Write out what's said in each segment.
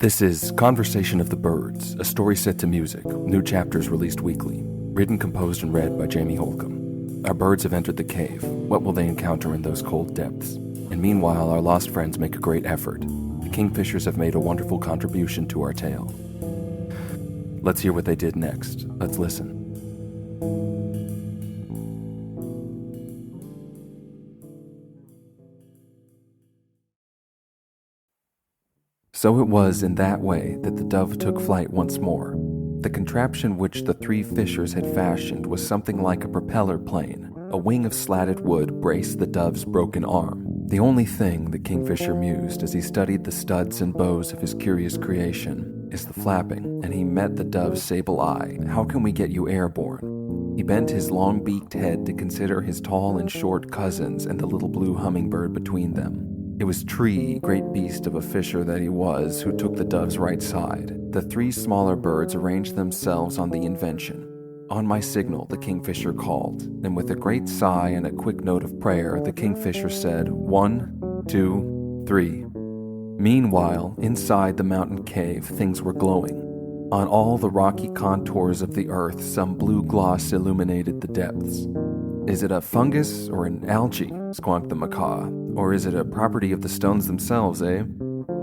This is Conversation of the Birds, a story set to music, new chapters released weekly. Written, composed, and read by Jamie Holcomb. Our birds have entered the cave. What will they encounter in those cold depths? And meanwhile, our lost friends make a great effort. The kingfishers have made a wonderful contribution to our tale. Let's hear what they did next. Let's listen. So it was in that way that the dove took flight once more. The contraption which the three fishers had fashioned was something like a propeller plane. A wing of slatted wood braced the dove's broken arm. The only thing, the kingfisher mused as he studied the studs and bows of his curious creation, is the flapping, and he met the dove's sable eye. How can we get you airborne? He bent his long-beaked head to consider his tall and short cousins and the little blue hummingbird between them. It was Tree, great beast of a fisher that he was, who took the dove's right side. The three smaller birds arranged themselves on the invention. On my signal, the kingfisher called, and with a great sigh and a quick note of prayer, the kingfisher said, 1, 2, 3. Meanwhile, inside the mountain cave, things were glowing. On all the rocky contours of the earth, some blue gloss illuminated the depths. Is it a fungus or an algae? Squawked the macaw. Or is it a property of the stones themselves, eh?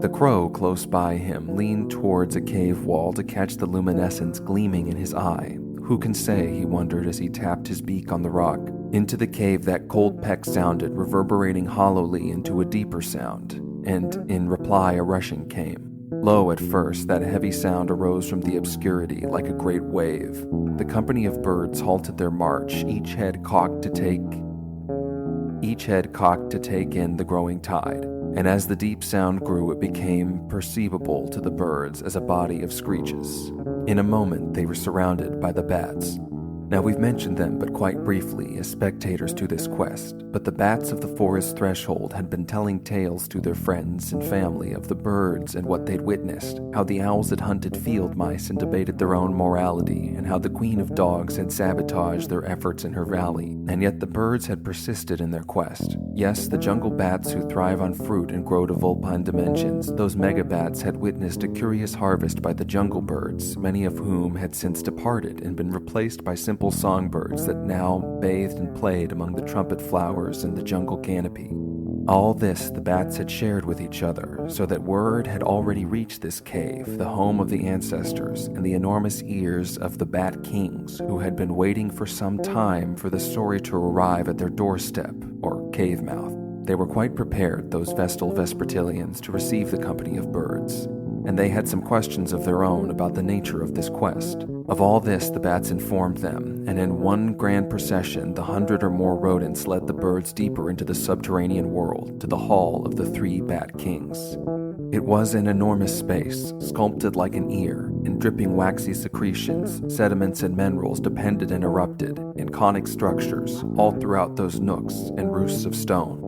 The crow, close by him, leaned towards a cave wall to catch the luminescence gleaming in his eye. Who can say, he wondered as he tapped his beak on the rock. Into the cave that cold peck sounded, reverberating hollowly into a deeper sound, and in reply a rushing came. Low at first, that heavy sound arose from the obscurity like a great wave. The company of birds halted their march, each head cocked to take in the growing tide, and as the deep sound grew, it became perceivable to the birds as a body of screeches. In a moment, they were surrounded by the bats. Now, we've mentioned them but quite briefly as spectators to this quest, but the bats of the forest threshold had been telling tales to their friends and family of the birds and what they'd witnessed, how the owls had hunted field mice and debated their own morality, and how the queen of dogs had sabotaged their efforts in her valley, and yet the birds had persisted in their quest. Yes, the jungle bats who thrive on fruit and grow to vulpine dimensions, those megabats had witnessed a curious harvest by the jungle birds, many of whom had since departed and been replaced by simple songbirds that now bathed and played among the trumpet flowers in the jungle canopy. All this the bats had shared with each other, so that word had already reached this cave, the home of the ancestors, and the enormous ears of the bat kings who had been waiting for some time for the story to arrive at their doorstep, or cave mouth. They were quite prepared, those Vestal Vespertilians, to receive the company of birds, and they had some questions of their own about the nature of this quest. Of all this the bats informed them, and in one grand procession the 100 or more rodents led the birds deeper into the subterranean world, to the hall of the three bat kings. It was an enormous space, sculpted like an ear, and dripping waxy secretions, sediments and minerals depended and erupted in conic structures all throughout those nooks and roosts of stone.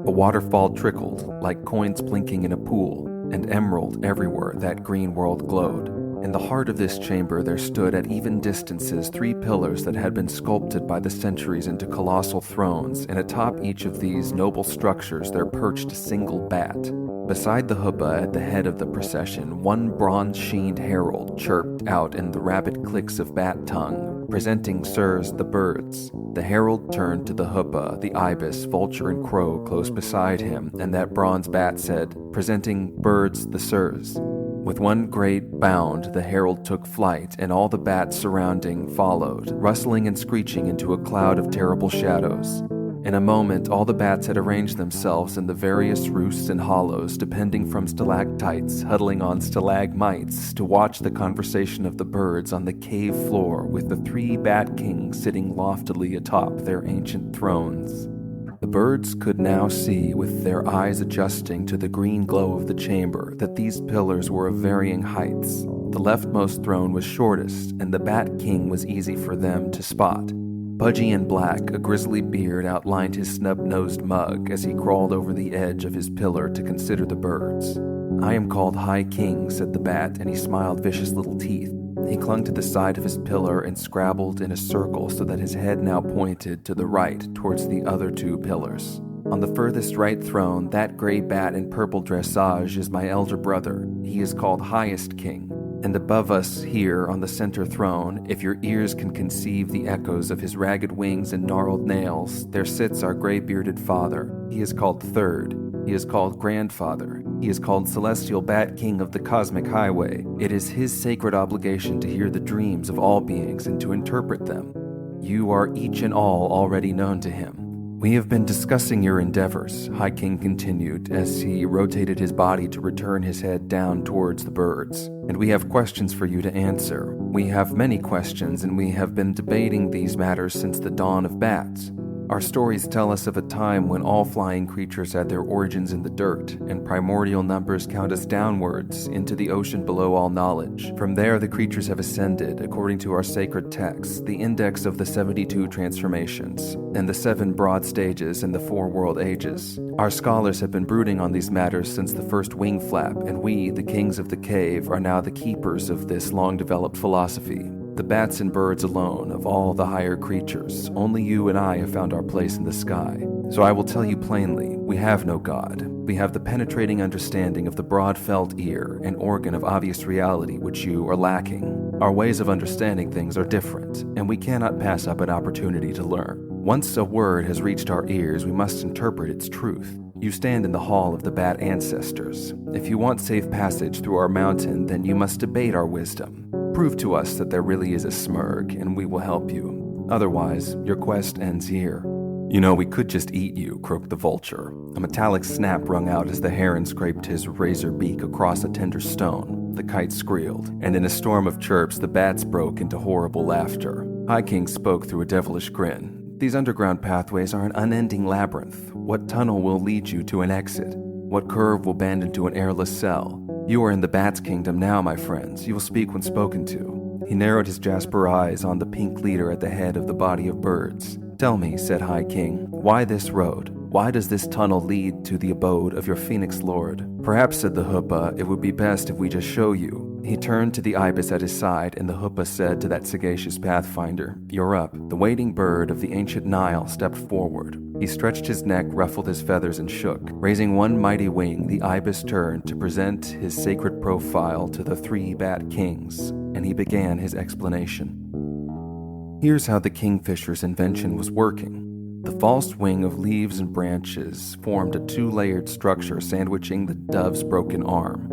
A waterfall trickled, like coins blinking in a pool, and emerald everywhere that green world glowed. In the heart of this chamber there stood at even distances 3 pillars that had been sculpted by the centuries into colossal thrones, and atop each of these noble structures there perched a single bat. Beside the hubbah at the head of the procession, one bronze-sheened herald chirped out in the rapid clicks of bat tongue, presenting sirs the birds. The herald turned to the hubbah, the ibis, vulture, and crow close beside him, and that bronze bat said, presenting birds the sirs. With one great bound, the herald took flight, and all the bats surrounding followed, rustling and screeching into a cloud of terrible shadows. In a moment, all the bats had arranged themselves in the various roosts and hollows, depending from stalactites huddling on stalagmites, to watch the conversation of the birds on the cave floor, with the 3 bat kings sitting loftily atop their ancient thrones. The birds could now see, with their eyes adjusting to the green glow of the chamber, that these pillars were of varying heights. The leftmost throne was shortest, and the Bat King was easy for them to spot. Pudgy and black, a grizzly beard outlined his snub-nosed mug as he crawled over the edge of his pillar to consider the birds. I am called High King, said the bat, and he smiled vicious little teeth. He clung to the side of his pillar and scrabbled in a circle so that his head now pointed to the right towards the other 2 pillars. On the furthest right throne, that gray bat in purple dressage is my elder brother. He is called Highest King. And above us, here on the center throne, if your ears can conceive the echoes of his ragged wings and gnarled nails, there sits our gray-bearded father. He is called Third. He is called Grandfather. He is called Celestial Bat King of the Cosmic Highway. It is his sacred obligation to hear the dreams of all beings and to interpret them. You are each and all already known to him. We have been discussing your endeavors, High King continued as he rotated his body to return his head down towards the birds. And we have questions for you to answer. We have many questions, and we have been debating these matters since the dawn of bats. Our stories tell us of a time when all flying creatures had their origins in the dirt, and primordial numbers count us downwards into the ocean below all knowledge. From there, the creatures have ascended, according to our sacred texts, the index of the 72 transformations, and the 7 broad stages in the 4 world ages. Our scholars have been brooding on these matters since the first wing flap, and we, the kings of the cave, are now the keepers of this long-developed philosophy. The bats and birds alone, of all the higher creatures, only you and I have found our place in the sky. So I will tell you plainly, we have no God. We have the penetrating understanding of the broad felt ear, an organ of obvious reality which you are lacking. Our ways of understanding things are different, and we cannot pass up an opportunity to learn. Once a word has reached our ears, we must interpret its truth. You stand in the hall of the bat ancestors. If you want safe passage through our mountain, then you must debate our wisdom. Prove to us that there really is a Smurg, and we will help you. Otherwise, your quest ends here. You know, we could just eat you, croaked the vulture. A metallic snap rung out as the heron scraped his razor beak across a tender stone. The kite squealed, and in a storm of chirps, the bats broke into horrible laughter. High King spoke through a devilish grin. These underground pathways are an unending labyrinth. What tunnel will lead you to an exit? What curve will bend into an airless cell? You are in the Bats' kingdom now, my friends. You will speak when spoken to. He narrowed his jasper eyes on the pink leader at the head of the body of birds. Tell me, said High King, why this road? Why does this tunnel lead to the abode of your Phoenix Lord? Perhaps, said the Hoopa, it would be best if we just show you. He turned to the ibis at his side, and the Hoopa said to that sagacious pathfinder, You're up. The waiting bird of the ancient Nile stepped forward. He stretched his neck, ruffled his feathers, and shook. Raising one mighty wing, the ibis turned to present his sacred profile to the 3 bat kings, and he began his explanation. Here's how the kingfisher's invention was working. The false wing of leaves and branches formed a 2-layered structure sandwiching the dove's broken arm.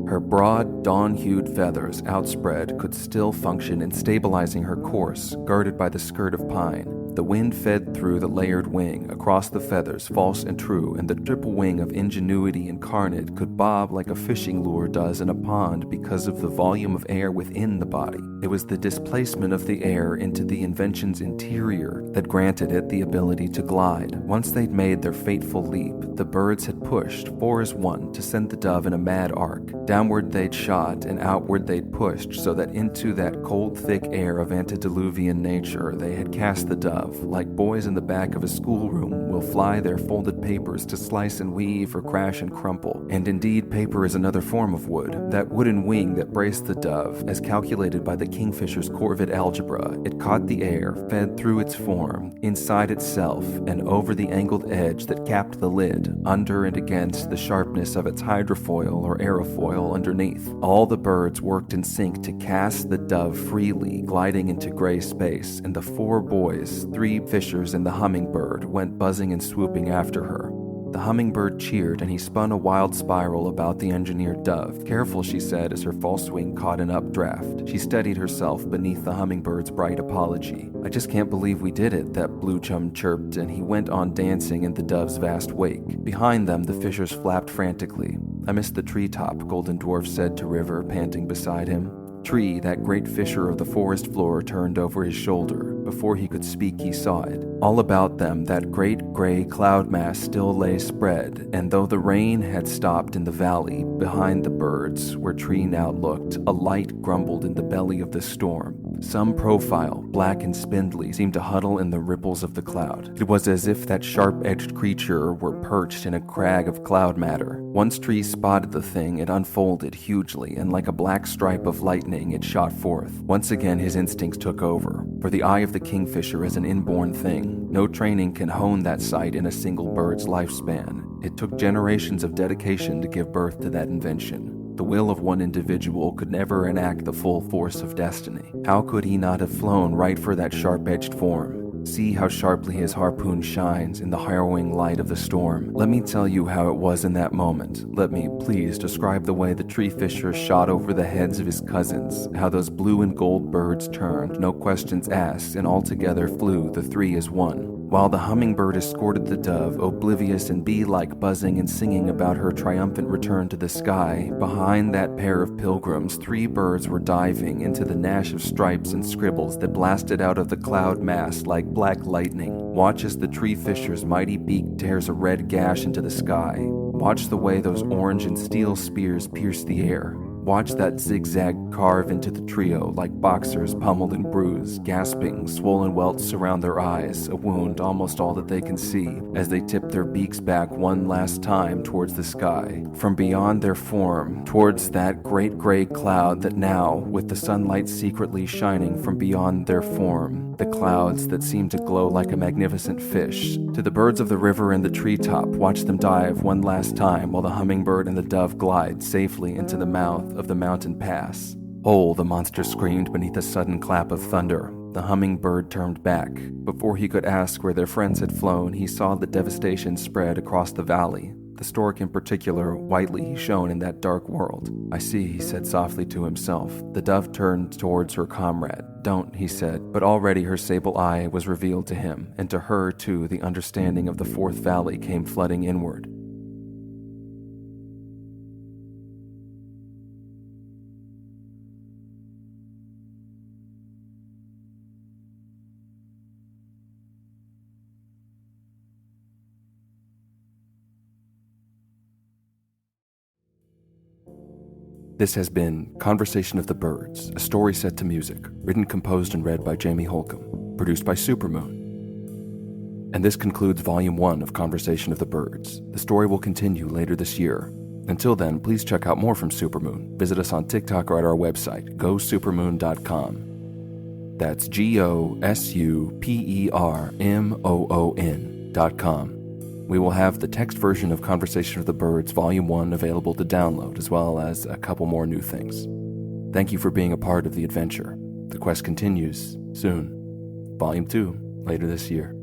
Her broad, dawn-hued feathers outspread could still function in stabilizing her course, guarded by the skirt of pine. The wind fed through the layered wing, across the feathers, false and true, and the triple wing of ingenuity incarnate could bob like a fishing lure does in a pond because of the volume of air within the body. It was the displacement of the air into the invention's interior that granted it the ability to glide. Once they'd made their fateful leap, the birds had pushed, 4 as 1, to send the dove in a mad arc. Downward they'd shot, and outward they'd pushed, so that into that cold, thick air of antediluvian nature they had cast the dove. Like boys in the back of a schoolroom will fly their folded papers to slice and weave or crash and crumple. And indeed, paper is another form of wood. That wooden wing that braced the dove, as calculated by the kingfisher's Corvid algebra, it caught the air, fed through its form, inside itself, and over the angled edge that capped the lid, under and against the sharpness of its hydrofoil or aerofoil underneath. All the birds worked in sync to cast the dove freely, gliding into gray space, and the 4 boys, 3 fishers and the hummingbird, went buzzing and swooping after her. The hummingbird cheered, and he spun a wild spiral about the engineered dove. Careful, she said, as her false wing caught an updraft. She steadied herself beneath the hummingbird's bright apology. I just can't believe we did it, that blue chum chirped, and he went on dancing in the dove's vast wake. Behind them, the fishers flapped frantically. I missed the treetop, Golden Dwarf said to River, panting beside him. Tree, that great fisher of the forest floor, turned over his shoulder. Before he could speak, he saw it. All about them, that great gray cloud mass still lay spread, and though the rain had stopped in the valley, behind the birds, where Tree now looked, a light grumbled in the belly of the storm. Some profile, black and spindly, seemed to huddle in the ripples of the cloud. It was as if that sharp-edged creature were perched in a crag of cloud matter. Once Tree spotted the thing, it unfolded hugely, and like a black stripe of lightning, it shot forth. Once again, his instincts took over. For the eye of the kingfisher is an inborn thing. No training can hone that sight in a single bird's lifespan. It took generations of dedication to give birth to that invention. The will of one individual could never enact the full force of destiny. How could he not have flown right for that sharp-edged form? See how sharply his harpoon shines in the harrowing light of the storm. Let me tell you how it was in that moment. Let me, please, describe the way the tree fisher shot over the heads of his cousins, how those blue and gold birds turned, no questions asked, and all together flew, the three as one. While the hummingbird escorted the dove, oblivious and bee-like buzzing and singing about her triumphant return to the sky, behind that pair of pilgrims, three birds were diving into the gnash of stripes and scribbles that blasted out of the cloud mass like black lightning. Watch as the tree fisher's mighty beak tears a red gash into the sky. Watch the way those orange and steel spears pierce the air. Watch that zigzag carve into the trio like boxers pummeled and bruised, gasping, swollen welts surround their eyes, a wound almost all that they can see, as they tip their beaks back one last time towards the sky. From beyond their form, towards that great gray cloud that now, with the sunlight secretly shining from beyond their form, the clouds that seem to glow like a magnificent fish. To the birds of the river and the treetop, watch them dive one last time while the hummingbird and the dove glide safely into the mouth of the mountain pass. "Oh," the monster screamed beneath a sudden clap of thunder. The hummingbird turned back. Before he could ask where their friends had flown, he saw the devastation spread across the valley. The stork in particular, whitely shone in that dark world. "I see," he said softly to himself. The dove turned towards her comrade. "Don't," he said, but already her sable eye was revealed to him, and to her, too, the understanding of the fourth valley came flooding inward. This has been Conversation of the Birds, a story set to music, written, composed, and read by Jamie Holcomb, produced by Supermoon. And this concludes Volume 1 of Conversation of the Birds. The story will continue later this year. Until then, please check out more from Supermoon. Visit us on TikTok or at our website, gosupermoon.com. That's GOSUPERMOON.com. We will have the text version of Conversation of the Birds Volume 1 available to download, as well as a couple more new things. Thank you for being a part of the adventure. The quest continues soon. Volume 2, later this year.